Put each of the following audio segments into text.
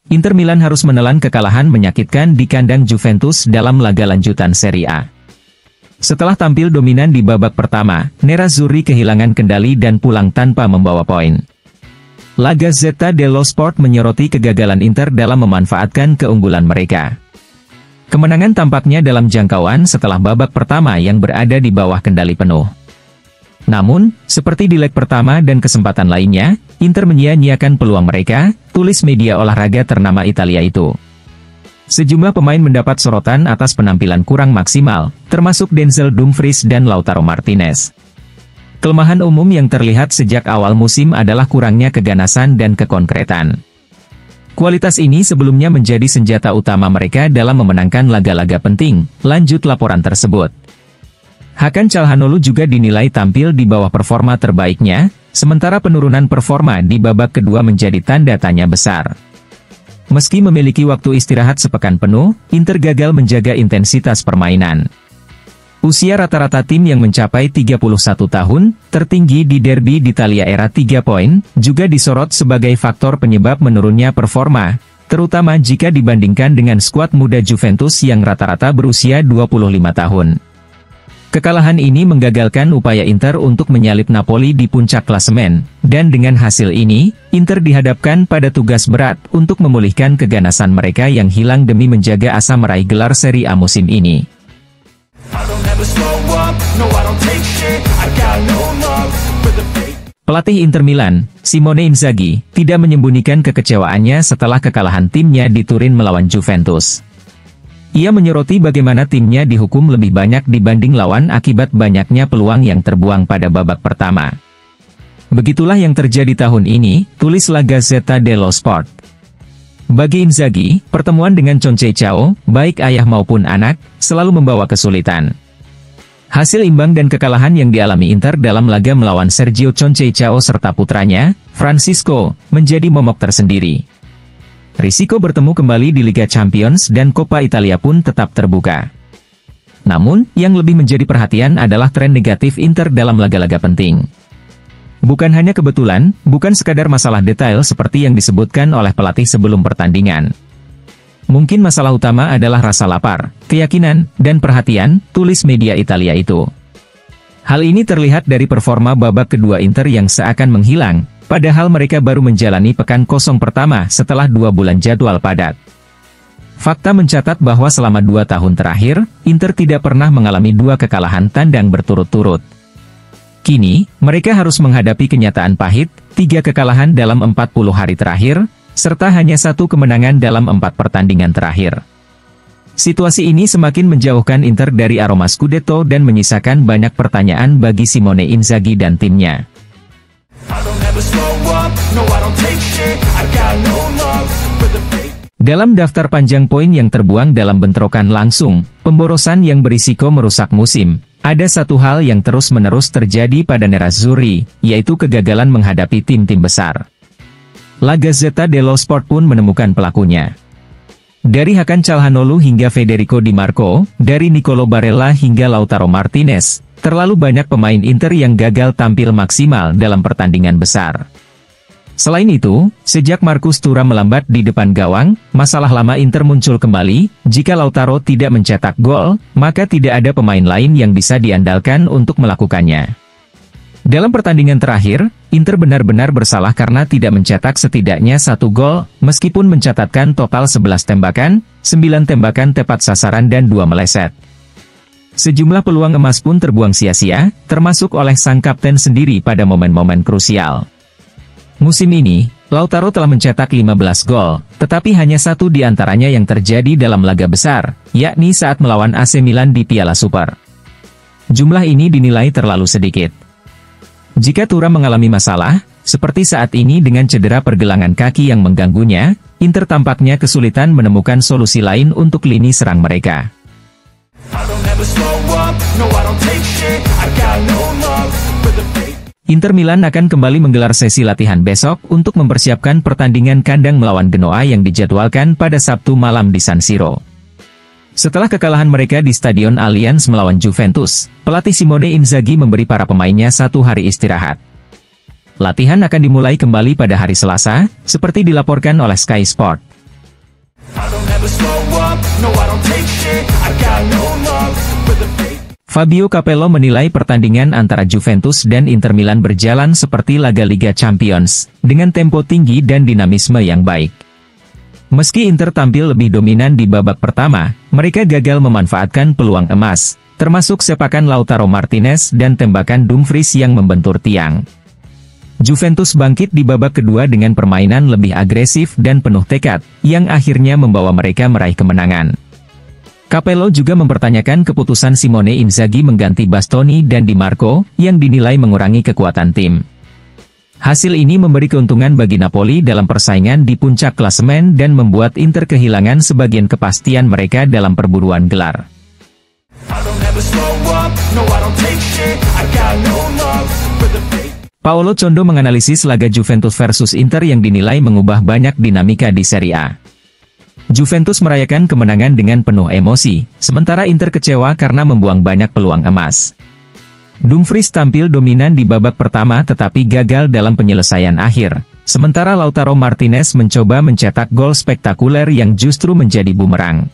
Inter Milan harus menelan kekalahan menyakitkan di kandang Juventus dalam laga lanjutan Serie A. Setelah tampil dominan di babak pertama, Nerazzurri kehilangan kendali dan pulang tanpa membawa poin. La Gazzetta dello Sport menyoroti kegagalan Inter dalam memanfaatkan keunggulan mereka. Kemenangan tampaknya dalam jangkauan setelah babak pertama yang berada di bawah kendali penuh. Namun, seperti di leg pertama dan kesempatan lainnya, Inter menyia-nyiakan peluang mereka, tulis media olahraga ternama Italia itu. Sejumlah pemain mendapat sorotan atas penampilan kurang maksimal, termasuk Denzel Dumfries dan Lautaro Martinez. Kelemahan umum yang terlihat sejak awal musim adalah kurangnya keganasan dan kekonkretan. Kualitas ini sebelumnya menjadi senjata utama mereka dalam memenangkan laga-laga penting, lanjut laporan tersebut. Hakan Calhanoglu juga dinilai tampil di bawah performa terbaiknya, sementara penurunan performa di babak kedua menjadi tanda tanya besar. Meski memiliki waktu istirahat sepekan penuh, Inter gagal menjaga intensitas permainan. Usia rata-rata tim yang mencapai 31 tahun, tertinggi di derby d'Italia era 3 poin, juga disorot sebagai faktor penyebab menurunnya performa, terutama jika dibandingkan dengan skuad muda Juventus yang rata-rata berusia 25 tahun. Kekalahan ini menggagalkan upaya Inter untuk menyalip Napoli di puncak klasemen, dan dengan hasil ini, Inter dihadapkan pada tugas berat untuk memulihkan keganasan mereka yang hilang demi menjaga asa meraih gelar Serie A musim ini. Pelatih Inter Milan, Simone Inzaghi, tidak menyembunyikan kekecewaannya setelah kekalahan timnya di Turin melawan Juventus. Ia menyoroti bagaimana timnya dihukum lebih banyak dibanding lawan akibat banyaknya peluang yang terbuang pada babak pertama. Begitulah yang terjadi tahun ini, tulis La Gazzetta dello Sport. Bagi Inzaghi, pertemuan dengan Conceição, baik ayah maupun anak, selalu membawa kesulitan. Hasil imbang dan kekalahan yang dialami Inter dalam laga melawan Sergio Conceição serta putranya, Francisco, menjadi momok tersendiri. Risiko bertemu kembali di Liga Champions dan Coppa Italia pun tetap terbuka. Namun, yang lebih menjadi perhatian adalah tren negatif Inter dalam laga-laga penting. Bukan hanya kebetulan, bukan sekadar masalah detail seperti yang disebutkan oleh pelatih sebelum pertandingan. Mungkin masalah utama adalah rasa lapar, keyakinan, dan perhatian, tulis media Italia itu. Hal ini terlihat dari performa babak kedua Inter yang seakan menghilang, padahal mereka baru menjalani pekan kosong pertama setelah 2 bulan jadwal padat. Fakta mencatat bahwa selama 2 tahun terakhir, Inter tidak pernah mengalami 2 kekalahan tandang berturut-turut. Kini, mereka harus menghadapi kenyataan pahit, 3 kekalahan dalam 40 hari terakhir, serta hanya 1 kemenangan dalam 4 pertandingan terakhir. Situasi ini semakin menjauhkan Inter dari aroma Scudetto dan menyisakan banyak pertanyaan bagi Simone Inzaghi dan timnya. Dalam daftar panjang poin yang terbuang dalam bentrokan langsung, pemborosan yang berisiko merusak musim, ada satu hal yang terus-menerus terjadi pada Nerazzurri, yaitu kegagalan menghadapi tim-tim besar. La Gazzetta dello Sport pun menemukan pelakunya. Dari Hakan Calhanoglu hingga Federico Di Marco, dari Nicolo Barella hingga Lautaro Martinez, terlalu banyak pemain Inter yang gagal tampil maksimal dalam pertandingan besar. Selain itu, sejak Marcus Thuram melambat di depan gawang, masalah lama Inter muncul kembali. Jika Lautaro tidak mencetak gol, maka tidak ada pemain lain yang bisa diandalkan untuk melakukannya. Dalam pertandingan terakhir, Inter benar-benar bersalah karena tidak mencetak setidaknya 1 gol, meskipun mencatatkan total 11 tembakan, 9 tembakan tepat sasaran dan 2 meleset. Sejumlah peluang emas pun terbuang sia-sia, termasuk oleh sang kapten sendiri pada momen-momen krusial. Musim ini, Lautaro telah mencetak 15 gol, tetapi hanya 1 di antaranya yang terjadi dalam laga besar, yakni saat melawan AC Milan di Piala Super. Jumlah ini dinilai terlalu sedikit. Jika Thuram mengalami masalah, seperti saat ini dengan cedera pergelangan kaki yang mengganggunya, Inter tampaknya kesulitan menemukan solusi lain untuk lini serang mereka. Inter Milan akan kembali menggelar sesi latihan besok untuk mempersiapkan pertandingan kandang melawan Genoa yang dijadwalkan pada Sabtu malam di San Siro. Setelah kekalahan mereka di Stadion Allianz melawan Juventus, pelatih Simone Inzaghi memberi para pemainnya 1 hari istirahat. Latihan akan dimulai kembali pada hari Selasa, seperti dilaporkan oleh Sky Sport. Fabio Capello menilai pertandingan antara Juventus dan Inter Milan berjalan seperti laga Liga Champions, dengan tempo tinggi dan dinamisme yang baik. Meski Inter tampil lebih dominan di babak pertama, mereka gagal memanfaatkan peluang emas, termasuk sepakan Lautaro Martinez dan tembakan Dumfries yang membentur tiang. Juventus bangkit di babak kedua dengan permainan lebih agresif dan penuh tekad, yang akhirnya membawa mereka meraih kemenangan. Capello juga mempertanyakan keputusan Simone Inzaghi mengganti Bastoni dan Di Marco, yang dinilai mengurangi kekuatan tim. Hasil ini memberi keuntungan bagi Napoli dalam persaingan di puncak klasemen dan membuat Inter kehilangan sebagian kepastian mereka dalam perburuan gelar. Paolo Condo menganalisis laga Juventus versus Inter yang dinilai mengubah banyak dinamika di Serie A. Juventus merayakan kemenangan dengan penuh emosi, sementara Inter kecewa karena membuang banyak peluang emas. Dumfries tampil dominan di babak pertama tetapi gagal dalam penyelesaian akhir, sementara Lautaro Martinez mencoba mencetak gol spektakuler yang justru menjadi bumerang.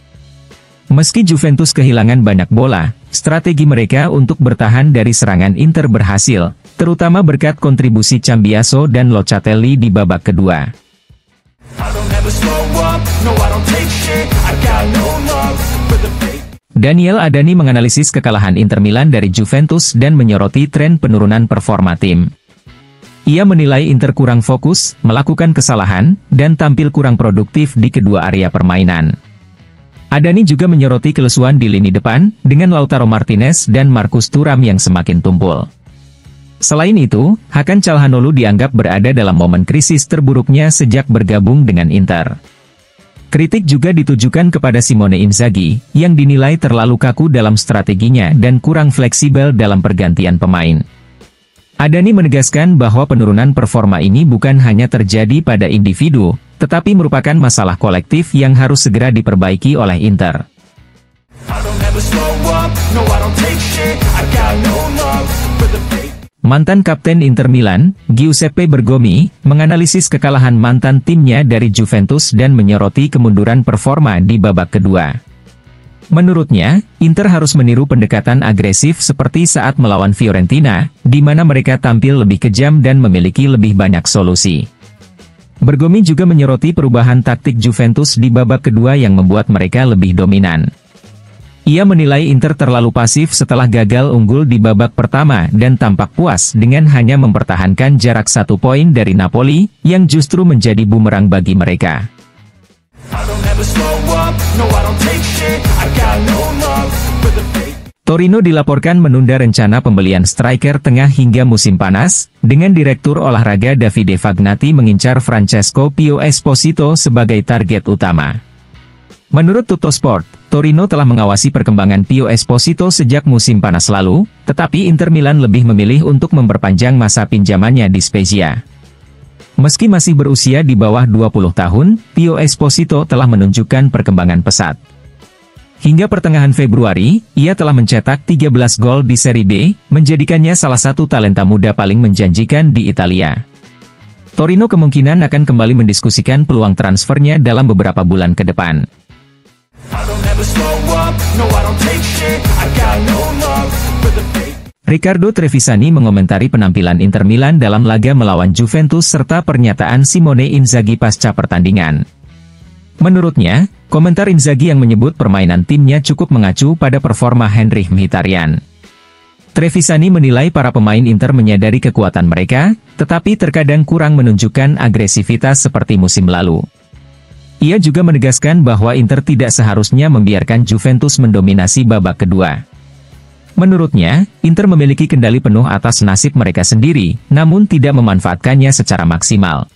Meski Juventus kehilangan banyak bola, strategi mereka untuk bertahan dari serangan Inter berhasil, terutama berkat kontribusi Cambiaso dan Locatelli di babak kedua. Daniel Adani menganalisis kekalahan Inter Milan dari Juventus dan menyoroti tren penurunan performa tim. Ia menilai Inter kurang fokus, melakukan kesalahan, dan tampil kurang produktif di kedua area permainan. Adani juga menyoroti kelesuan di lini depan, dengan Lautaro Martinez dan Marcus Thuram yang semakin tumpul. Selain itu, Hakan Calhanoglu dianggap berada dalam momen krisis terburuknya sejak bergabung dengan Inter. Kritik juga ditujukan kepada Simone Inzaghi, yang dinilai terlalu kaku dalam strateginya dan kurang fleksibel dalam pergantian pemain. Adani menegaskan bahwa penurunan performa ini bukan hanya terjadi pada individu, tetapi merupakan masalah kolektif yang harus segera diperbaiki oleh Inter. Mantan kapten Inter Milan, Giuseppe Bergomi, menganalisis kekalahan mantan timnya dari Juventus dan menyoroti kemunduran performa di babak kedua. Menurutnya, Inter harus meniru pendekatan agresif seperti saat melawan Fiorentina, di mana mereka tampil lebih kejam dan memiliki lebih banyak solusi. Bergomi juga menyoroti perubahan taktik Juventus di babak kedua yang membuat mereka lebih dominan. Ia menilai Inter terlalu pasif setelah gagal unggul di babak pertama dan tampak puas dengan hanya mempertahankan jarak 1 poin dari Napoli, yang justru menjadi bumerang bagi mereka. Torino dilaporkan menunda rencana pembelian striker tengah hingga musim panas, dengan Direktur Olahraga Davide Fagnati mengincar Francesco Pio Esposito sebagai target utama. Menurut Tuttosport, Torino telah mengawasi perkembangan Pio Esposito sejak musim panas lalu, tetapi Inter Milan lebih memilih untuk memperpanjang masa pinjamannya di Spezia. Meski masih berusia di bawah 20 tahun, Pio Esposito telah menunjukkan perkembangan pesat. Hingga pertengahan Februari, ia telah mencetak 13 gol di Serie B, menjadikannya salah satu talenta muda paling menjanjikan di Italia. Torino kemungkinan akan kembali mendiskusikan peluang transfernya dalam beberapa bulan ke depan. Riccardo Trevisani mengomentari penampilan Inter Milan dalam laga melawan Juventus serta pernyataan Simone Inzaghi pasca pertandingan. Menurutnya, komentar Inzaghi yang menyebut permainan timnya cukup mengacu pada performa Henrikh Mkhitaryan. Trevisani menilai para pemain Inter menyadari kekuatan mereka, tetapi terkadang kurang menunjukkan agresivitas seperti musim lalu. Ia juga menegaskan bahwa Inter tidak seharusnya membiarkan Juventus mendominasi babak kedua. Menurutnya, Inter memiliki kendali penuh atas nasib mereka sendiri, namun tidak memanfaatkannya secara maksimal.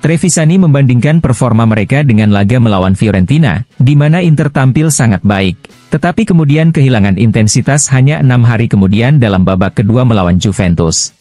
Trevisani membandingkan performa mereka dengan laga melawan Fiorentina, di mana Inter tampil sangat baik, tetapi kemudian kehilangan intensitas hanya 6 hari kemudian dalam babak kedua melawan Juventus.